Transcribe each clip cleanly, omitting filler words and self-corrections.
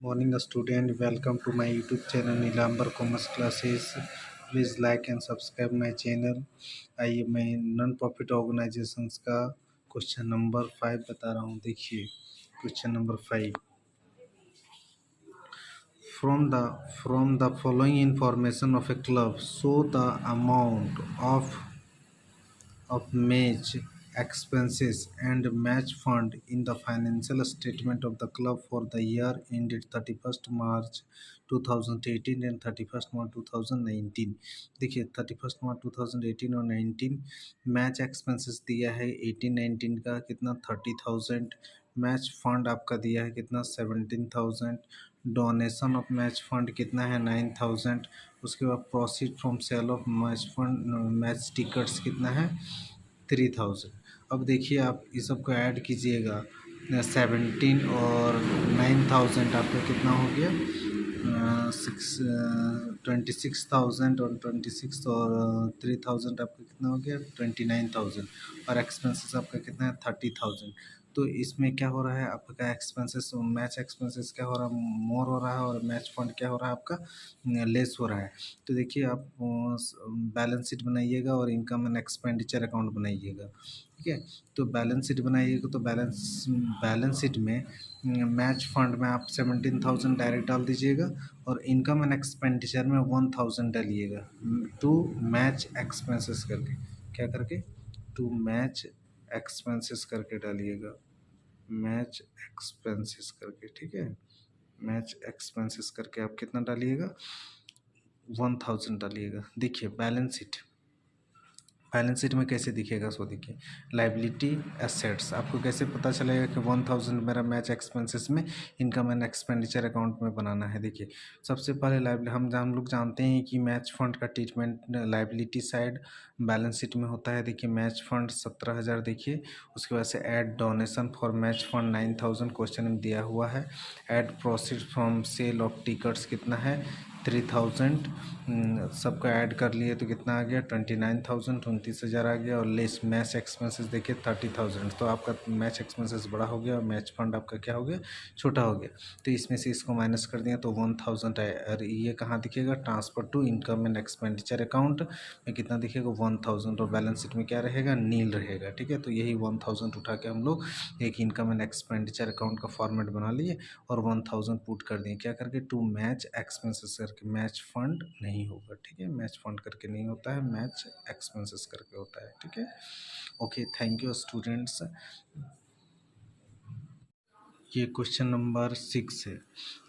Morning student, welcome to my YouTube channel Nilambar Commerce Classes. Please like and subscribe my channel. आइए मैं non profit organisations का question number 5 बता रहा हूँ। देखिए question number 5, from the following information of a club, show the amount of match expenses and match fund in the financial statement of the club for the year ended 31st March 2018 and 31st March 2019। देखिए 31st March 2018 और 19 match expenses दिया है 18-19 का कितना 30,000, match fund आपका दिया है कितना 17,000, डोनेशन ऑफ मैच फंड कितना है 9,000, उसके बाद proceed from sale of match fund match tickets कितना है 3,000। अब देखिए आप ये सबको ऐड कीजिएगा 17 और 9,000 आपका कितना हो गया 26,000 और 26 और 3,000 आपका कितना हो गया 29,000 और एक्सपेंसेस आपका कितना है 30,000। तो इसमें क्या हो रहा है आपका एक्सपेंसेस मैच एक्सपेंसेस क्या हो रहा है मोर हो रहा है और मैच फंड क्या हो रहा है आपका लेस हो रहा है। तो देखिए आप बैलेंस शीट बनाइएगा और इनकम एंड एक्सपेंडिचर अकाउंट बनाइएगा। ठीक है, तो बैलेंस शीट बनाइएगा तो बैलेंस शीट में मैच फंड में आप 17,000 डायरेक्ट डाल दीजिएगा और इनकम एंड एक्सपेंडिचर में 1,000 डालिएगा टू मैच एक्सपेंसेस करके, क्या करके टू मैच एक्सपेंसेस करके डालिएगा, मैच एक्सपेंसेस करके। ठीक है, मैच एक्सपेंसेस करके आप कितना डालिएगा 1,000 डालिएगा। देखिए बैलेंस शीट में कैसे दिखेगा सो देखिए लाइबिलिटी एसेट्स, आपको कैसे पता चलेगा कि 1,000 मेरा मैच एक्सपेंसेस में इनकम एंड एक्सपेंडिचर अकाउंट में बनाना है। देखिए सबसे पहले लाइबिलिटी हम लोग जानते हैं कि मैच फंड का treatment liability side balance sheet में होता है। देखिए मैच फंड 17,000, देखिए उसके बाद से add donation for match fund 9,000 question में दिया हुआ है, add proceed from sale of tickets कितना है 3,000, सबका ऐड कर लिए तो कितना आ गया 29,000, 29,000 आ गया और लेस मैच एक्सपेंसेस देखिए 30,000। तो आपका मैच एक्सपेंसेस बड़ा हो गया और मैच फंड आपका क्या हो गया छोटा हो गया। तो इसमें से इसको माइनस कर दिया तो 1,000 आया और ये कहाँ दिखेगा transfer to income and expenditure account में कितना दिखेगा 1,000 और बैलेंस शीट में क्या रहेगा नील रहेगा। ठीक है, तो यही 1,000 उठा के हम लोग एक इनकम एंड एक्सपेंडिचर अकाउंट का फॉर्मेट बना लिए और 1,000 पुट कर दिए क्या करके टू मैच एक्सपेंसेस करके, मैच फंड नहीं होगा। ठीक है, मैच फंड करके नहीं होता है, मैच एक्सपेंसेस करके होता है। ठीक है, ओके, थैंक यू स्टूडेंट्स। ये क्वेश्चन नंबर 6 है।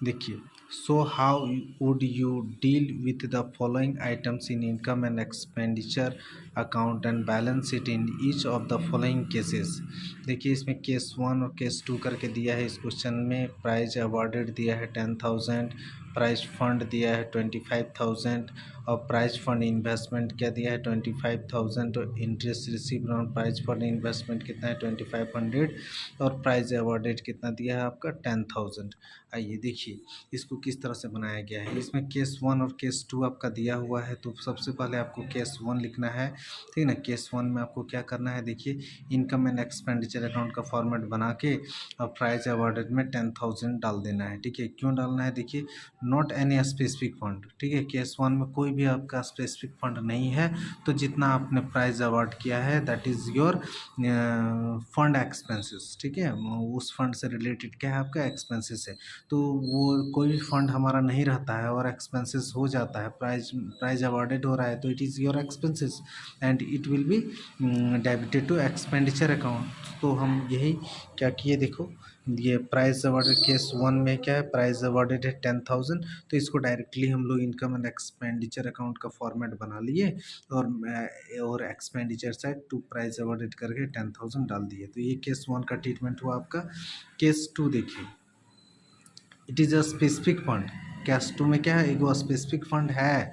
देखिए so how would you deal with the following items in income and expenditure account and balance sheet in each of the following cases. देखिए इसमें केस 1 और केस 2 करके दिया है। इस क्वेश्चन में प्राइज अवॉर्डेड दिया है 10,000, प्राइज फंड दिया है 25,000 और प्राइज फंड इन्वेस्टमेंट क्या दिया है 25,000 और interest receive on prize fund investment कितना है 2,500 और प्राइज अवॉर्डेड कितना दिया है आपका 10,000। आइए देखिए इसको किस तरह से बनाया गया है। इसमें केस 1 और केस 2 आपका दिया हुआ है तो सबसे पहले आपको केस 1 लिखना है। ठीक है ना, केस 1 में आपको क्या करना है देखिए इनकम एंड एक्सपेंडिचर अकाउंट का फॉर्मेट बना के और प्राइज अवॉर्डेड में 10,000 डाल देना है। ठीक है, क्यों डालना है देखिए नॉट एनी स्पेसिफिक फंड। ठीक है, केस 1 में कोई भी आपका स्पेसिफिक फंड नहीं है तो जितना आपने प्राइज अवार्ड किया है that is your fund expenses. ठीक है, उस फंड से रिलेटेड क्या है आपका एक्सपेंसेस है। तो वो कोई भी फंड हमारा नहीं रहता है और एक्सपेंसेस हो जाता है, प्राइज अवॉर्डेड हो रहा है तो it is your expenses and it will be debited to expenditure account. तो हम यही क्या किए देखो ये प्राइज अवॉर्डेड केस 1 में क्या है प्राइज अवॉर्डेड है 10,000 तो इसको डायरेक्टली हम लोग इनकम एंड एक्सपेंडिचर अकाउंट का फॉर्मेट बना लिए और expenditure side to prize awarded करके 10,000 डाल दिए। तो ये केस 1 का ट्रीटमेंट हुआ आपका। केस 2 देखिए it is a specific fund. Case 2 में क्या है एक स्पेसिफिक फंड है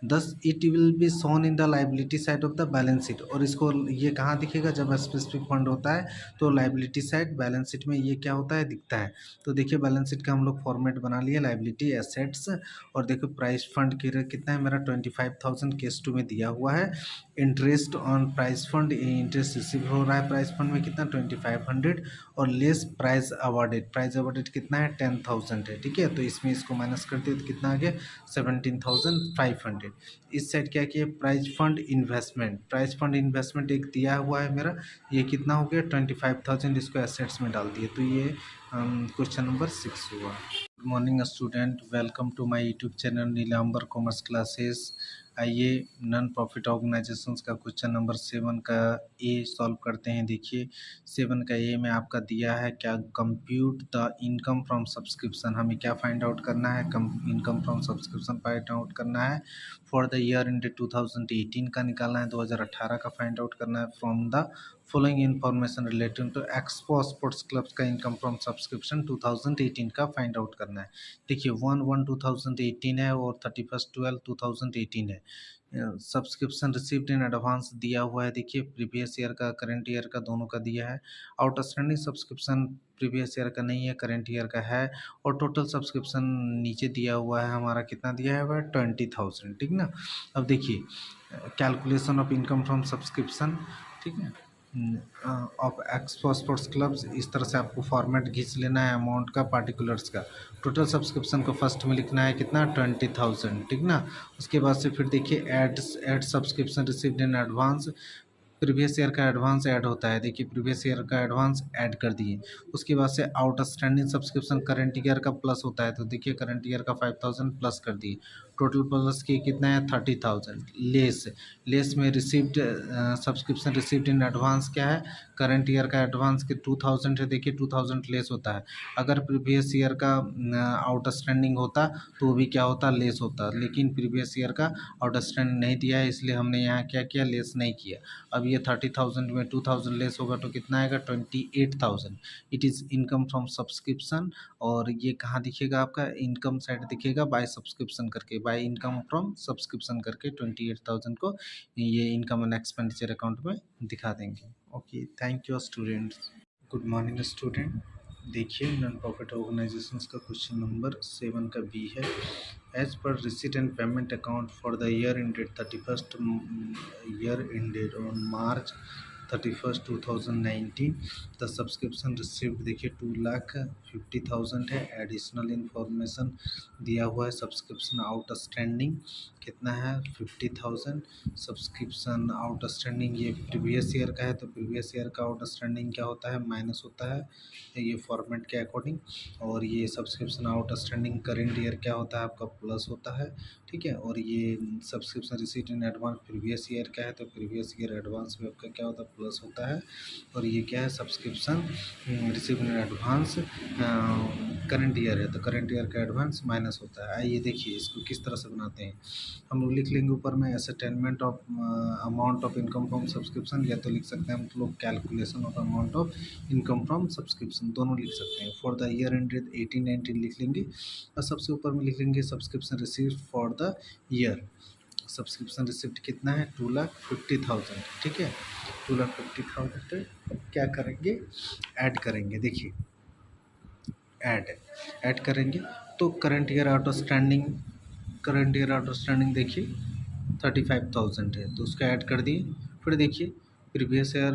दस it will be shown in the liability side of the balance sheet. और इसको ये कहाँ दिखेगा जब स्पेसिफिक फंड होता है तो लाइबिलिटी साइड बैलेंस शीट में ये क्या होता है दिखता है। तो देखिए बैलेंस शीट का हम लोग फॉर्मेट बना लिए लाइबिलिटी एसेट्स और देखो प्राइस फंड कितना है मेरा 25,000 केस 2 में दिया हुआ है interest on price fund, interest receive हो रहा है प्राइस फंड में कितना 2500, और लेस प्राइस अवॉर्डेड कितना है 10,000 है। ठीक है, तो इसमें इसको माइनस करते हैं तो कितना आ गया 17,500। इस साइड क्या किया प्राइस फंड इन्वेस्टमेंट एक दिया हुआ है मेरा, ये कितना हो गया 25,000, इसको एसेट्स में डाल दिए, तो ये क्वेश्चन नंबर 6 हुआ। Good morning student, welcome to my YouTube channel Nilambar commerce classes. आइए नॉन प्रॉफिट ऑर्गेनाइजेशंस का क्वेश्चन नंबर 7 का ए सॉल्व करते हैं। देखिए 7 का ए में आपका दिया है क्या, compute the income from subscription. हमें क्या फाइंड आउट करना है, income from subscription find out करना है। फॉर द ईयर इंडेड 2018 का निकालना है, 2018 का फाइंड आउट करना है। From the following information relating to expo sports clubs का इनकम फ्रॉम सब्सक्रिप्शन 2018 का फाइंड आउट करना है। देखिए 1/1/2018 है और 31/12/2018 है। सब्सक्रिप्शन रिसीव्ड इन एडवांस दिया हुआ है, देखिए प्रीवियस ईयर का करंट ईयर का दोनों का दिया है। आउटस्टैंडिंग सब्सक्रिप्शन प्रीवियस ईयर का नहीं है, करंट ईयर का है। और टोटल सब्सक्रिप्शन नीचे दिया हुआ है हमारा, कितना दिया है वह 20,000। ठीक ना, अब देखिए calculation of income from subscription, ठीक है, ऑफ एक्सपो स्पोर्ट्स क्लब्स, इस तरह से आपको फॉर्मेट खींच लेना है अमाउंट का, पार्टिकुलर्स का। टोटल सब्सक्रिप्शन को फर्स्ट में लिखना है कितना 20,000, ठीक ना। उसके बाद से फिर देखिए add subscription received in advance, previous year का एडवांस ऐड होता है, देखिए प्रीवियस ईयर का एडवांस ऐड कर दिए। उसके बाद से आउटस्टैंडिंग सब्सक्रिप्शन करंट ईयर का प्लस होता है, तो देखिए करंट ईयर का 5,000 प्लस कर दिए। टोटल प्लस किए कितना है 30,000। लेस में received subscription received in advance क्या है, करंट ईयर का एडवांस के 2,000 है, देखिए 2,000 लेस होता है। अगर प्रीवियस ईयर का आउटस्टैंडिंग होता तो वो भी क्या होता, लेस होता, लेकिन प्रीवियस ईयर का आउटस्टैंडिंग नहीं दिया है, इसलिए हमने यहाँ क्या किया, लेस नहीं किया। अब ये 30,000 में 2,000 लेस होगा तो कितना आएगा 28,000। It is income from subscription. और ये कहाँ दिखेगा आपका, इनकम साइड दिखेगा बाय सब्सक्रिप्शन करके, बाय इनकम फ्रॉम सब्सक्रिप्शन करके 28,000 को ये इनकम एंड एक्सपेंडिचर अकाउंट में दिखा देंगे। Okay, thank you students. Good morning student, देखिए नॉन प्रॉफिट ऑर्गेनाइजेशंस का क्वेश्चन नंबर 7 का बी है। As per receipt and payment account for the year ended 31st year ended on March 31st 2019 the subscription received, देखिए 2,50,000 है। Additional information दिया हुआ है, subscription outstanding कितना है 50,000। सब्सक्रिप्शन आउटस्टैंडिंग ये प्रीवियस ईयर का है, तो प्रीवियस ईयर का आउटस्टैंडिंग क्या होता है, माइनस होता है ये फॉर्मेट के अकॉर्डिंग। और ये सब्सक्रिप्शन आउटस्टैंडिंग करेंट ईयर क्या होता है आपका, प्लस होता है। ठीक है, और ये subscription receipt in advance previous year का है, तो प्रीवियस ईयर एडवांस में आपका क्या होता है, प्लस होता है। और ये क्या है, subscription receive in advance current year है, तो करंट ईयर का एडवांस माइनस होता है। आइए देखिए इसको किस तरह से बनाते हैं। हम लोग लिख लेंगे ऊपर में ascertainment of amount of income from subscription, या तो लिख सकते हैं हम लोग calculation of amount of income from subscription, दोनों लिख सकते हैं। फॉर द ईयर एंडेड 18-19 लिख लेंगे, और सबसे ऊपर में लिख लेंगे subscription received for the year. Subscription receipt कितना है 2,50,000, ठीक है। 2,50,000 क्या करेंगे, ऐड करेंगे। देखिए ऐड करेंगे तो करंट ईयर आउटस्टैंडिंग देखिए 35,000 है, तो उसका ऐड कर दिए। फिर देखिए प्रीवियस ईयर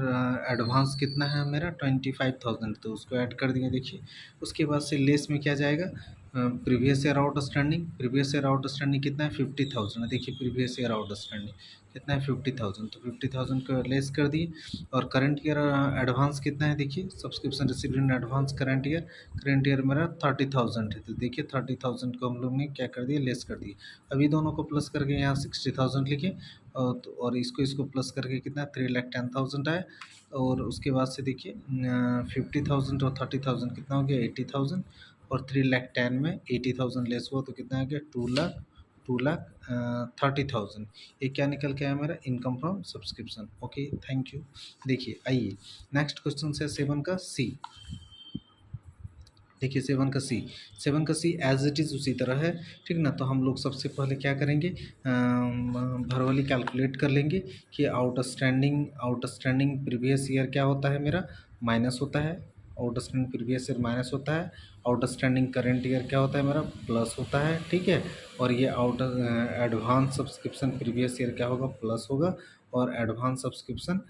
एडवांस कितना है मेरा 25,000, तो उसको ऐड कर दिए। देखिए उसके बाद से लेस में क्या जाएगा, प्रीवियस ईयर आउटस्टैंडिंग कितना है 50,000 है। देखिए प्रीवियस ईयर आउटस्टैंडिंग कितना है 50,000, तो 50,000 को लेस कर दिए। और करंट ईयर एडवांस कितना है, देखिए subscription received in advance current year मेरा 30,000 है, तो देखिए 30,000 को हम लोग ने क्या कर दिया, लेस कर दिए। अभी दोनों को प्लस करके यहाँ 60,000 लिखे, और इसको प्लस करके कितना 3,10,000 आया। और उसके बाद से देखिए 50,000 और 30,000 कितना हो गया 80,000, और 3,10,000 में 80,000 लेस हुआ तो कितना आ गया 2,30,000। ये क्या निकल के आया मेरा, income from subscription. Okay, thank you. देखिए आइए नेक्स्ट क्वेश्चन से 7 का सी। देखिए 7 का सी एज इट इज़ उसी तरह है, ठीक ना। तो हम लोग सबसे पहले क्या करेंगे, भरवली कैलकुलेट कर लेंगे कि आउटस्टैंडिंग प्रीवियस ईयर क्या होता है मेरा, माइनस होता है। आउटस्टैंडिंग प्रीवियस ईयर माइनस होता है। आउटस्टैंडिंग करंट ईयर क्या होता है मेरा, प्लस होता है, ठीक है। और ये एडवांस सब्सक्रिप्शन प्रीवियस ईयर क्या होगा, प्लस होगा। और एडवांस सब्सक्रिप्शन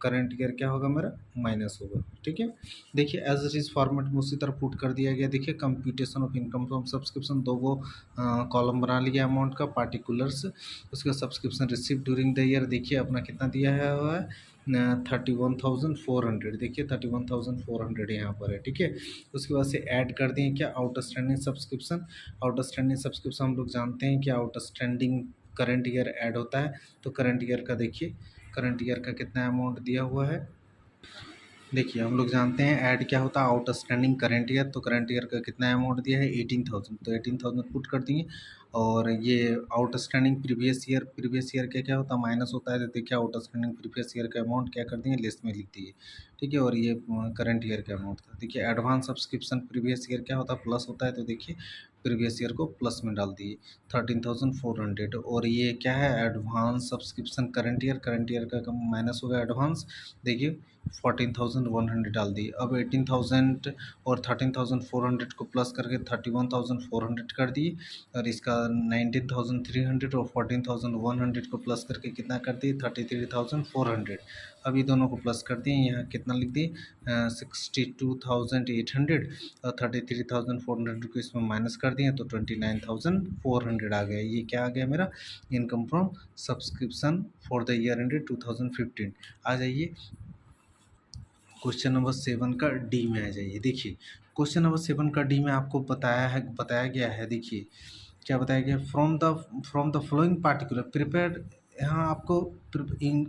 करंट ईयर क्या होगा मेरा माइनस होगा। ठीक है, देखिए एज इट इज़ फॉर्मेट में उसी तरह पुट कर दिया गया। देखिए computation of income from subscription, दो वो कॉलम बना लिया अमाउंट का, पार्टिकुलर्स, उसका subscription receive during the year देखिए अपना कितना दिया है हुआ है 31,400। देखिए 31,400 यहाँ पर है। ठीक है, उसके बाद से ऐड कर दिए क्या आउटस्टैंडिंग सब्सक्रिप्शन। आउटस्टैंडिंग सब्सक्रिप्शन हम लोग जानते हैं कि आउटस्टैंडिंग करंट ईयर ऐड होता है। तो करंट ईयर का देखिए करंट ईयर का कितना अमाउंट दिया हुआ है। देखिए हम लोग जानते हैं ऐड क्या होता है आउटस्टैंडिंग करंट ईयर। तो करंट ईयर का कितना अमाउंट दिया है 18,000। तो 18,000 पुट कर दिए। और ये आउटस्टैंडिंग प्रीवियस ईयर क्या क्या होता है माइनस होता है। तो देखिए आउटस्टैंडिंग प्रीवियस ईयर का अमाउंट क्या कर दिए लिस्ट में लिख दिए। ठीक है, और ये करंट ईयर का अमाउंट था। देखिए एडवांस सब्सक्रिप्शन प्रीवियस ईयर क्या होता है प्लस होता है। तो देखिए प्रीवियस ईयर को प्लस में डाल दिए 13,400। और ये क्या है एडवांस सब्सक्रिप्शन करंट ईयर का माइनस हो गया एडवांस। देखिए 14,100 डाल दिए। अब 18,000 और 13,400 को प्लस करके 31,400 कर दिए। और इसका 19,300 और 14,100 को प्लस करके कितना कर दिए 33,400। अभी दोनों को प्लस कर दिए, यहाँ कितना लिख दिए 62,800 और 33,400 को इसमें माइनस कर दिए तो 29,400 आ गया। ये क्या आ गया मेरा income from subscription for the year ended 2015। आ जाइए क्वेश्चन नंबर 7 का डी में आ जाइए। देखिए क्वेश्चन नंबर 7 का डी में आपको बताया गया है। देखिए क्या बताया गया from the flowing particular prepared. यहाँ आपको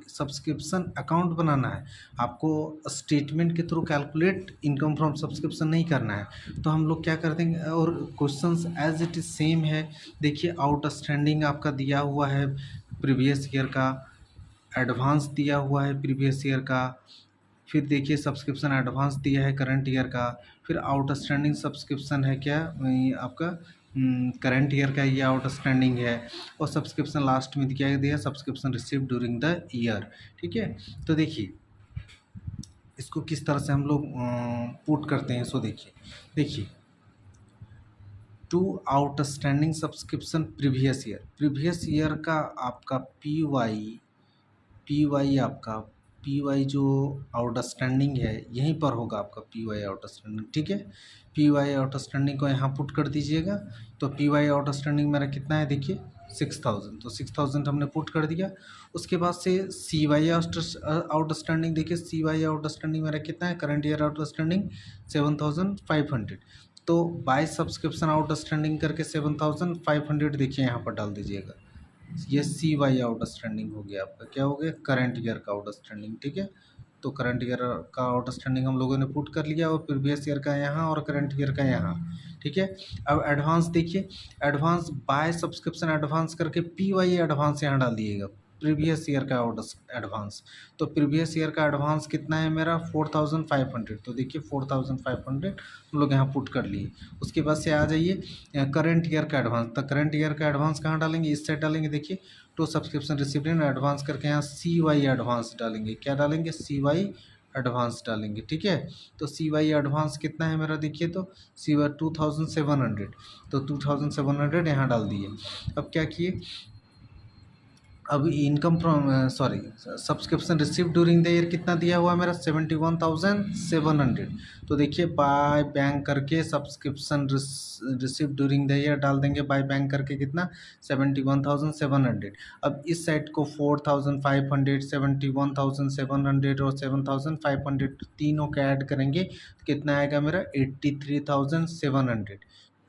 सब्सक्रिप्शन अकाउंट बनाना है। आपको स्टेटमेंट के through calculate income from subscription नहीं करना है। तो हम लोग क्या करते हैं और questions as it is same है। देखिए आउटस्टैंडिंग आपका दिया हुआ है प्रीवियस ईयर का, एडवांस दिया हुआ है प्रीवियस ईयर का, फिर देखिए सब्सक्रिप्शन एडवांस दिया है करंट ईयर का, फिर आउटस्टैंडिंग सब्सक्रिप्शन है क्या आपका करंट ईयर का ये आउटस्टैंडिंग है। और सब्सक्रिप्शन लास्ट में क्या दिया subscription receive during the year. ठीक है, तो देखिए इसको किस तरह से हम लोग पुट करते हैं सो देखिए to outstanding subscription previous year का आपका पी वाई आपका पी वाई जो आउटस्टैंडिंग है यहीं पर होगा आपका पी वाई आउटस्टैंडिंग। ठीक है, पी वाई आउटस्टैंडिंग को यहाँ पुट कर दीजिएगा। तो पी वाई आउटस्टैंडिंग मेरा कितना है देखिए 6,000। तो 6,000 हमने पुट कर दिया। उसके बाद से सी वाई आउटस्टैंडिंग देखिए सी वाई आउटस्टैंडिंग मेरा कितना है करंट ईयर आउटस्टैंडिंग 7,500। तो बाय सब्सक्रिप्शन आउटस्टैंडिंग करके 7,500 देखिए यहाँ पर डाल दीजिएगा। ये सी वाई आउटस्टैंडिंग हो गया आपका क्या हो गया करंट ईयर का आउटस्टैंडिंग। ठीक है, तो करंट ईयर का आउटस्टैंडिंग हम लोगों ने पुट कर लिया और प्रीवियस ईयर का यहाँ और करंट ईयर का यहाँ। ठीक है, अब एडवांस देखिए एडवांस बाय सब्सक्रिप्शन एडवांस करके पी वाई एडवांस यहाँ डाल दिएगा प्रीवियस ईयर का एडवांस। तो प्रीवियस ईयर का एडवांस कितना है मेरा 4,500। तो देखिए 4,500 हम लोग यहाँ पुट कर लिए। उसके बाद से आ जाइए करंट ईयर का एडवांस। तो करंट ईयर का एडवांस कहाँ डालेंगे इस साइड डालेंगे। देखिए to subscription receipt in advance करके यहाँ सी वाई एडवांस डालेंगे। क्या डालेंगे सी वाई एडवांस डालेंगे। ठीक है, तो सी वाई एडवांस कितना है मेरा देखिए तो सी वाई 2,700। तो 2,700 यहाँ डाल दिए। अब क्या किए अब income from subscription receive during the year कितना दिया हुआ है मेरा 71,700। तो देखिए बाय बैंक करके subscription receive during the year डाल देंगे बाय बैंक करके कितना 71,700। अब इस साइड को 4,500 71,700 और 7,500 तीनों का ऐड करेंगे तो कितना आएगा मेरा 83,700।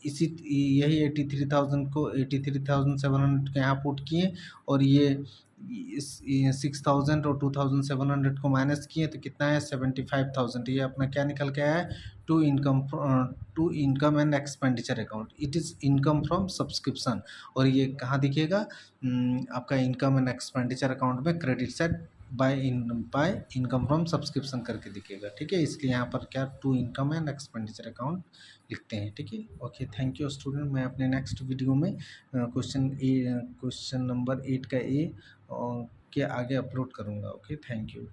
इसी यही 83,700 के यहाँ पुट किए और ये इस 6,000 और 2,700 को माइनस किए तो कितना है 75,000। ये अपना क्या निकल के आया है to income and expenditure account. It is income from subscription. और ये कहाँ दिखेगा आपका इनकम एंड एक्सपेंडिचर अकाउंट में credit side by income from subscription करके दिखेगा। ठीक है, इसलिए यहाँ पर क्या to income and expenditure account लिखते हैं। ठीक है, ओके थैंक यू स्टूडेंट। मैं अपने नेक्स्ट वीडियो में क्वेश्चन नंबर 8 का ए के आगे अपलोड करूँगा। Okay thank you.